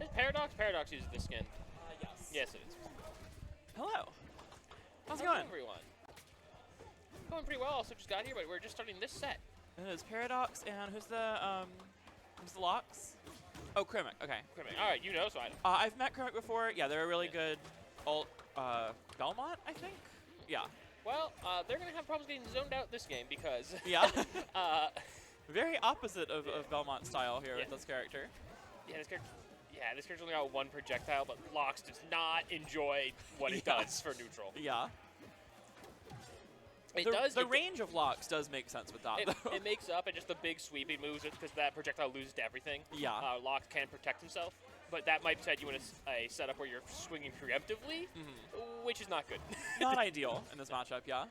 Is Paradox? Paradox uses this skin. Yes. Yes, it is. Hello. How's it Hello, going? everyone? Going pretty well. Also just got here, but we're just starting this set. It is Paradox, and who's the Lox? Oh, Crimock. Okay. Crimock. All right, you know, so I know. I've met Crimock before. Yeah, they're a really good alt Belmont, I think. Yeah. Well, they're going to have problems getting zoned out this game because... Yeah. Very opposite of Belmont style here with this character. Yeah, this character's only got one projectile, but Lox does not enjoy what it does for neutral. Yeah. The range of Lox does make sense with that, though. It makes up, and just the big sweeping moves because that projectile loses to everything. Yeah. Lox can protect himself, but that might set you in a setup where you're swinging preemptively, which is not good. Not ideal in this matchup, yeah.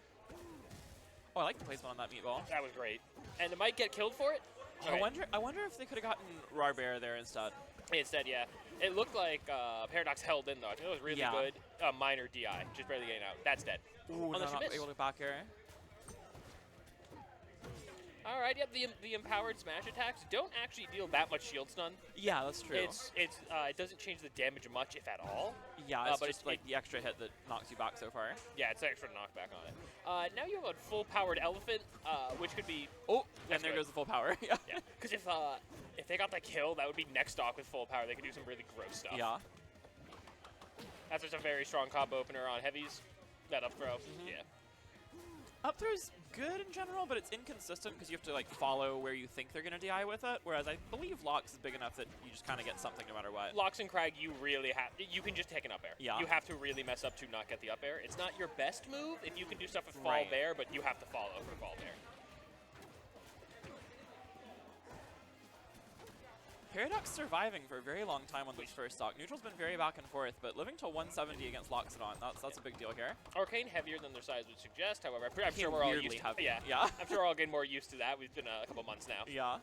Oh, I like the placement on that meatball. That was great. And it might get killed for it. I wonder if they could have gotten Rarbear there instead. Instead, yeah. It looked like Paradox held in, though. I think it was really good. Minor DI, just barely getting out. That's dead. Ooh, not able to back air. All right, yep. The empowered smash attacks don't actually deal that much shield stun. Yeah, that's true. It doesn't change the damage much, if at all. Yeah, but it's like the extra hit that knocks you back so far. Yeah, it's an extra knockback on it. Now you have a full powered elephant, which could be. Oh, and there goes the full power. Yeah. Yeah, because if they got the kill, that would be next stock with full power. They could do some really gross stuff. Yeah. That's just a very strong combo opener on heavies. That up throw. Yeah. Up throw's good in general, but it's inconsistent because you have to like follow where you think they're going to DI with it, whereas I believe Lox is big enough that you just kind of get something no matter what. Lox and Crag, you really have... You can just take an up air. Yeah. You have to really mess up to not get the up air. It's not your best move if you can do stuff with fall bear, but you have to follow for fall bear. Paradox surviving for a very long time on this first stock. Neutral's been very back and forth, but living till 170 against Loxodont, that's a big deal here. Orcane heavier than their size would suggest, however, I'm sure we're all used to heavy. Yeah. I'm sure we're all getting more used to that. We've been a couple months now. Yeah.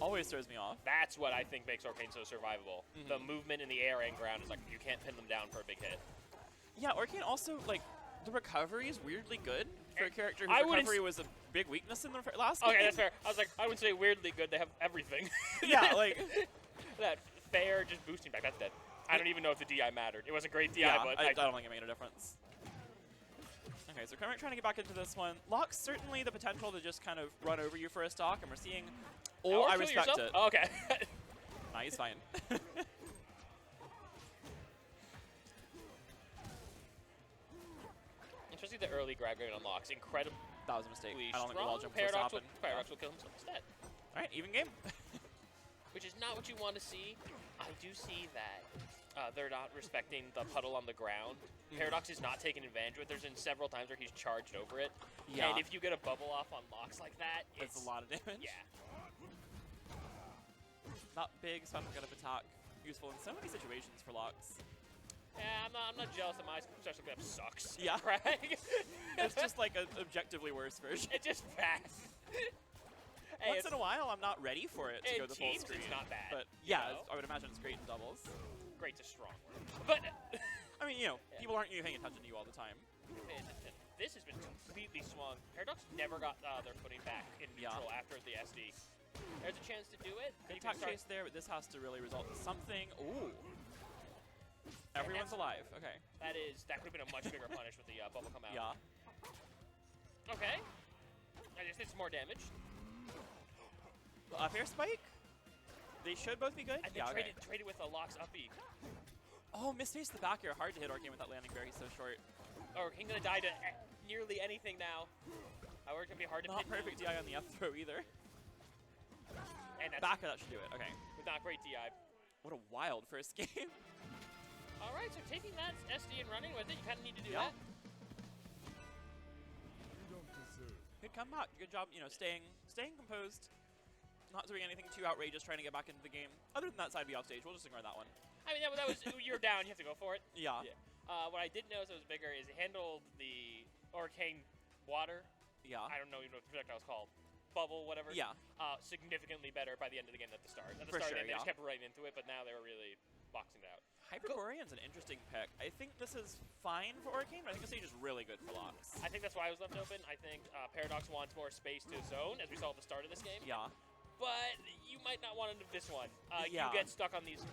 Always throws me off. That's what I think makes Orcane so survivable. The movement in the air and ground is like, you can't pin them down for a big hit. Yeah, Orcane also, like, the recovery is weirdly good for a character whose recovery was a big weakness in the last game. Okay, that's fair. I was like, I wouldn't say weirdly good. They have everything. Yeah, like... that fair just boosting back. That's dead. I don't even know if the DI mattered. It was a great DI, but I don't think it made a difference. Okay, so Crimock trying to get back into this one. Lox certainly the potential to just kind of run over you for a stock, and we're seeing... Oh, I respect it. Oh, okay. Nah, he's fine. Especially the early grab grade unlocks. Incredible. That was a mistake. I don't think the wall jump was Paradox will kill himself instead. All right, even game. Which is not what you want to see. I do see that they're not respecting the puddle on the ground. Paradox is not taking advantage of it. There's been several times where he's charged over it. Yeah. And if you get a bubble off on Lox like that, it's a lot of damage. Yeah. Not big special get up attack. Useful in so many situations for Lox. Yeah, I'm not jealous that my special get up sucks. Yeah. Craig. It's just like an objectively worse version. It's just fast. Hey, Once in a while, I'm not ready for it to go the full teams, screen. It's not bad. But yeah, I would imagine it's great in doubles. Great's a strong word. But I mean, you know, people aren't paying attention to you all the time. This has been completely swung. Paradox never got their footing back in neutral after the SD. There's a chance to do it. Good attack chase there, but this has to really result in something. Ooh. Everyone's alive. Okay. That could have been a much bigger punish with the bubble come out. Yeah. Okay. I just did some more damage. Up air spike? They should both be good? And they traded with a Lox up B. Oh, misfaced the back air. Hard to hit Orcane with that landing bear. He's so short. Orcane gonna die to nearly anything now. However, it's gonna be hard to Not perfect DI on the up throw either. And back that should do it. Okay. With not great DI. What a wild first game. All right, so taking that SD and running with it, you kind of need to do that. Good comeback. Good job, you know, staying composed. Not doing anything too outrageous, trying to get back into the game. Other than that side B off stage, we'll just ignore that one. I mean, that was you're down, you have to go for it. Yeah. What I did notice that was bigger is it handled the Orcane water. Yeah. I don't know even what the projectile was called. Bubble, whatever. Yeah. Significantly better by the end of the game than at the start. At the For start, sure, they just kept right into it, but now they were really boxing it out. Hyperborean's an interesting pick. I think this is fine for Orcane, but I think this stage is really good for Lox. I think that's why it was left open. I think Paradox wants more space to zone, as we saw at the start of this game. Yeah. But you might not want to do this one. Yeah. You get stuck on these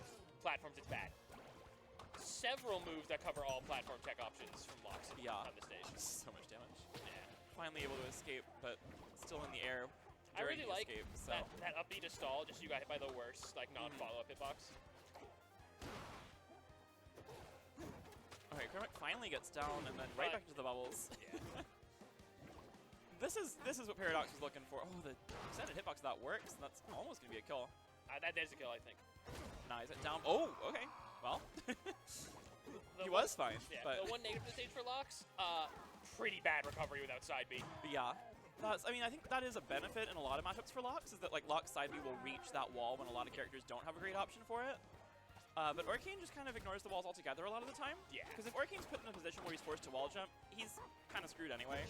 platforms, it's bad. Several moves that cover all platform tech options from Loxodont on the stage. So much damage. Yeah. Finally able to escape, but still in the air. I really like escape, so. that up B to stall, just so you got hit by the worst, like, non-follow-up hitbox. Okay, Crimock finally gets down and then right back into the bubbles. Yeah. This is what Paradox was looking for. Oh, the extended hitbox of that works, and that's almost going to be a kill. That is a kill, I think. Nah, is it down? Oh, okay. Well, he was fine. Yeah, but the one negative to the stage for Lox, pretty bad recovery without side B. Yeah. I mean, I think that is a benefit in a lot of matchups for Lox, is that like Lox side B will reach that wall when a lot of characters don't have a great option for it. But Orcane just kind of ignores the walls altogether a lot of the time. Yeah. Because if Orcane's put in a position where he's forced to wall jump, he's kind of screwed anyway.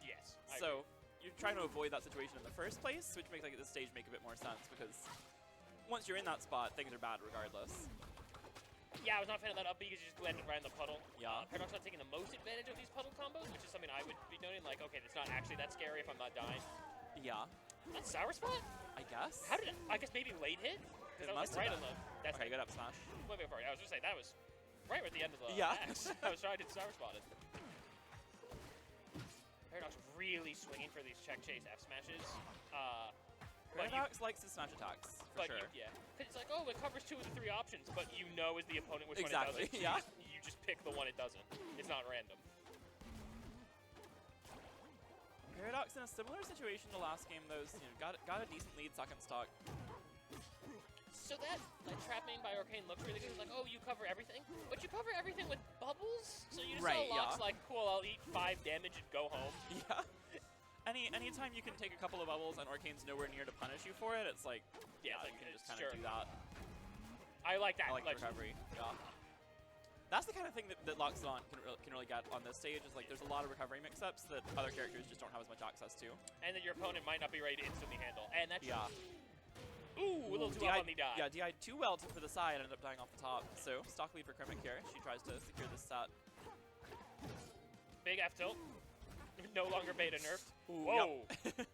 Yes. So you're trying to avoid that situation in the first place, which makes like this stage make a bit more sense, because once you're in that spot, things are bad regardless. Yeah, I was not a fan of that up B because you just landed right in the puddle. Yeah. Paradox not taking the most advantage of these puddle combos, which is something I would be noting. Like, okay, it's not actually that scary if I'm not dying. Yeah. That's Sour Spot? I guess. How did it? I guess maybe late hit? It must have right been. on the. That's okay, good up smash. Wait, I was just saying that was right at the end of the Yeah. match. I was trying to Sour Spot it. Paradox really swinging for these check chase F smashes. Paradox likes his smash attacks, for sure. Yeah. Because it's like, oh, it covers 2 of the 3 options, but you know as the opponent which exactly. one it doesn't. Yeah. You just pick the one it doesn't. It's not random. Paradox in a similar situation to last game, though, got a decent lead second stock. So that trapping by Orcane looks really good. It's like, oh, you cover everything, but you cover everything with bubbles. So you just saw Lox like, cool, I'll eat 5 damage and go home. Yeah. Anytime you can take a couple of bubbles and Orcane's nowhere near to punish you for it, it's like, yeah, you can just kind of do that. I like that. I like the recovery. Yeah. That's the kind of thing that Loxodont can really get on this stage, is like there's a lot of recovery mix-ups that other characters just don't have as much access to. And that your opponent might not be ready to instantly handle. And that's Ooh, a little too DI, up on the die. Yeah, DI'd too well for the side and ended up dying off the top. So, stock lead for Crimock here. She tries to secure this set. Big F tilt. No longer beta nerfed. Ooh, whoa. Yep.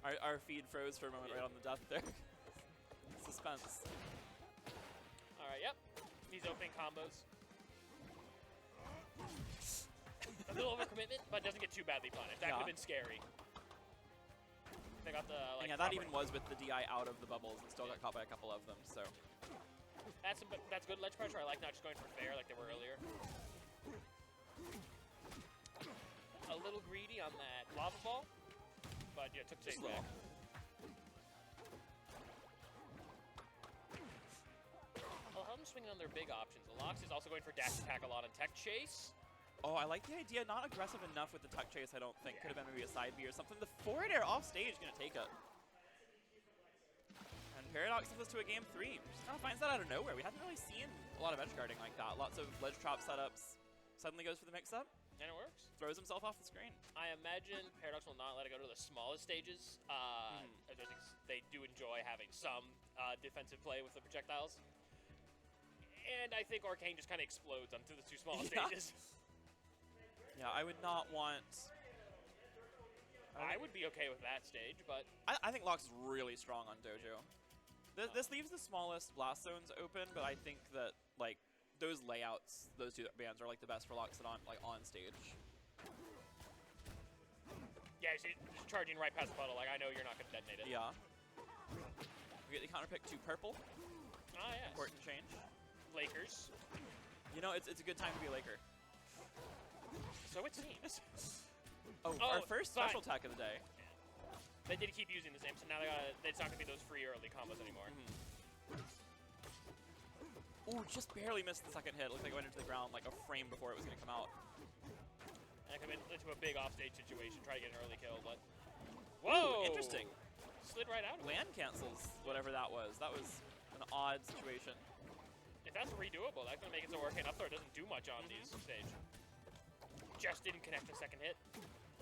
our feed froze for a moment right on the death there. Suspense. Alright, yep. These opening combos. A little overcommitment, but doesn't get too badly punished. That could have been scary. They got the like. Yeah, that even was with the DI out of the bubbles and still got caught by a couple of them. So that's good ledge pressure. I like not just going for fair like they were earlier. A little greedy on that lava ball, but yeah, took safe back. Well, I'm swinging on their big options. The Lox is also going for dash attack a lot on tech chase. Oh, I like the idea. Not aggressive enough with the tuck chase, I don't think. Could have been maybe a side B or something. The forward air off stage is going to take it. And Paradox sends us to a game 3. Just kind of finds that out of nowhere. We haven't really seen a lot of edge guarding like that. Lots of ledge trap setups. Suddenly goes for the mix-up. And it works. Throws himself off the screen. I imagine Paradox will not let it go to the smallest stages. They do enjoy having some defensive play with the projectiles. And I think Orcane just kind of explodes onto the 2 smallest stages. Yeah, I would not want... I would be okay with that stage, but... I think Lox is really strong on Dojo. This leaves the smallest blast zones open, but I think that, like, those layouts, those 2 bands are, like, the best for Loxodont, like, on stage. Yeah, just charging right past the puddle, like, I know you're not going to detonate it. Yeah. We get the counter pick to purple. Ah, yes. Important change. Lakers. You know, it's a good time to be a Laker. So it seems. Our first special attack of the day. Yeah. They did keep using the same, so now it's not going to be those free early combos anymore. Ooh, just barely missed the second hit. Looked like it went into the ground like a frame before it was going to come out. And it come into a big offstage situation, try to get an early kill, but... Whoa! Ooh, interesting. Slid right out of it. Land cancels whatever that was. That was an odd situation. If that's redoable, that's going to make it so Orcane up throw doesn't do much on these stage. Just didn't connect the second hit.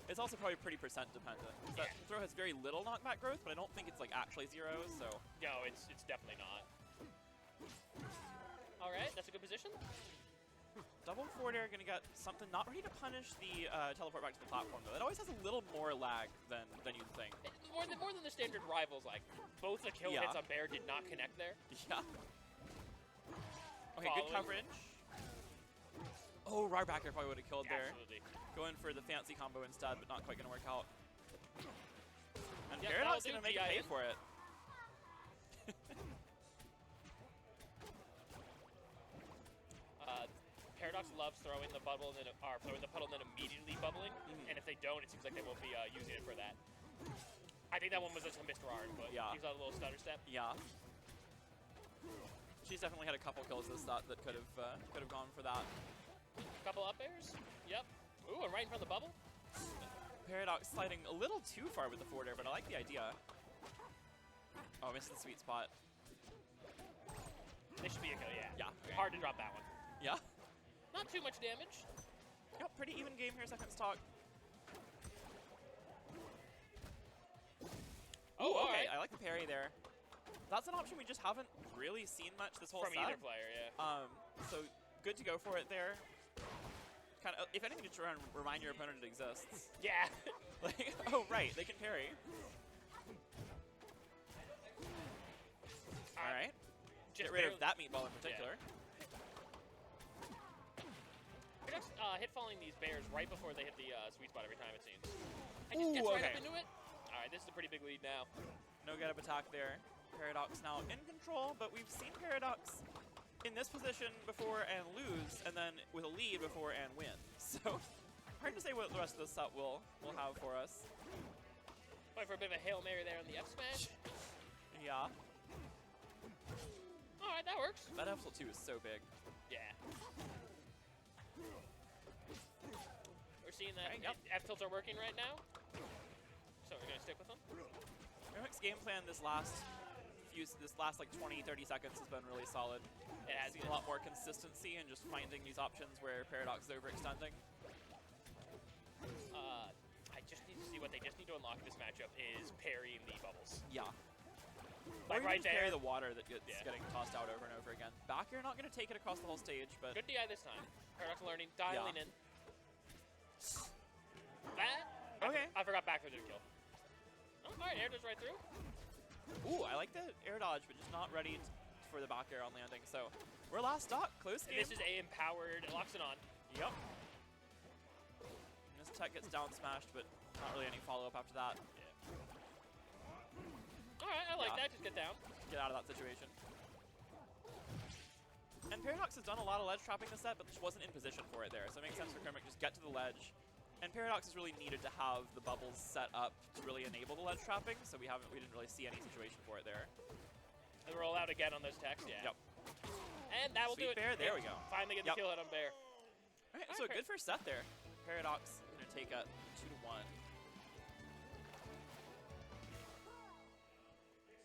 It's also probably pretty percent dependent. That throw has very little knockback growth, but I don't think it's like actually 0, so... No, it's definitely not. Alright, that's a good position. Double forward air going to get something not ready to punish the teleport back to the platform, though. That always has a little more lag than you'd think. More than the standard rivals, like, both the kill hits on Bear did not connect there. Yeah. Okay, good coverage. Oh, right back there probably would have killed there. Absolutely. Going for the fancy combo instead, but not quite going to work out. And Yep, Paradox that'll going to do, make it pay DI. for it. Paradox loves throwing the bubble and then, or throwing the puddle and then immediately bubbling. And if they don't, it seems like they won't be using it for that. I think that one was just a missed Rard, but Yeah. he's got a little stutter step. Yeah. She's definitely had a couple kills this set that could have gone for that. Couple up airs. Yep. Ooh, and right in front of the bubble. Paradox sliding a little too far with the forward air, but I like the idea. Oh, missed the sweet spot. This should be a kill, yeah. Yeah. Okay. Hard to drop that one. Yeah. Not too much damage. Yep, pretty even game here, second stock. Oh, Ooh, all okay, right. I like the parry there. That's an option we just haven't really seen much this whole From set. either player, yeah. So good to go for it there. Kind of, if anything, to try and remind your opponent it exists. Yeah. Like, oh right, they can parry. All right. Get rid of that meatball in particular. Paradox hit falling these bears right before they hit the sweet spot every time, it seems. I Ooh, just gets right okay. up into it. All right, this is a pretty big lead now. No get up attack there. Paradox now in control, but we've seen Paradox in this position before and lose, and then with a lead before and win. So hard to say what the rest of the set will have for us. Going for a bit of a Hail Mary there on the F smash. Yeah. All right, that works. That F2 is so big. Yeah. We're seeing that Okay, yep. F tilts are working right now. So we're gonna stick with them. Crimock's game plan this last like 20, 30 seconds has been really solid. It has Seen been. a lot more consistency and just finding these options where Paradox is overextending. I just need to see what they just need to unlock in this matchup is parrying the bubbles. Yeah. Like or right even parry there. the water that gets getting tossed out over and over again. Back air not going to take it across the whole stage, but Good DI this time. Paradox learning, dialing in. That? Okay. I forgot back for the kill. Oh, all right, air does right through. Ooh, I like the air dodge, but just not ready for the back air on landing. So we're last stock, close And game. this is a empowered Loxodont. Yep. And this tech gets down smashed, but not really any follow-up after that. All right, I like Yeah. that. Just get down. Get out of that situation. And Paradox has done a lot of ledge trapping this set, but just wasn't in position for it there. So it makes sense for Crimock just get to the ledge. And Paradox has really needed to have the bubbles set up to really enable the ledge trapping, so we didn't really see any situation for it there. And roll out again on those techs, yeah. Yep. And that will Sweet do it. bear, there we go. Finally get the kill hit on bear. All right, so a good first set there. Paradox going to take a 2-1.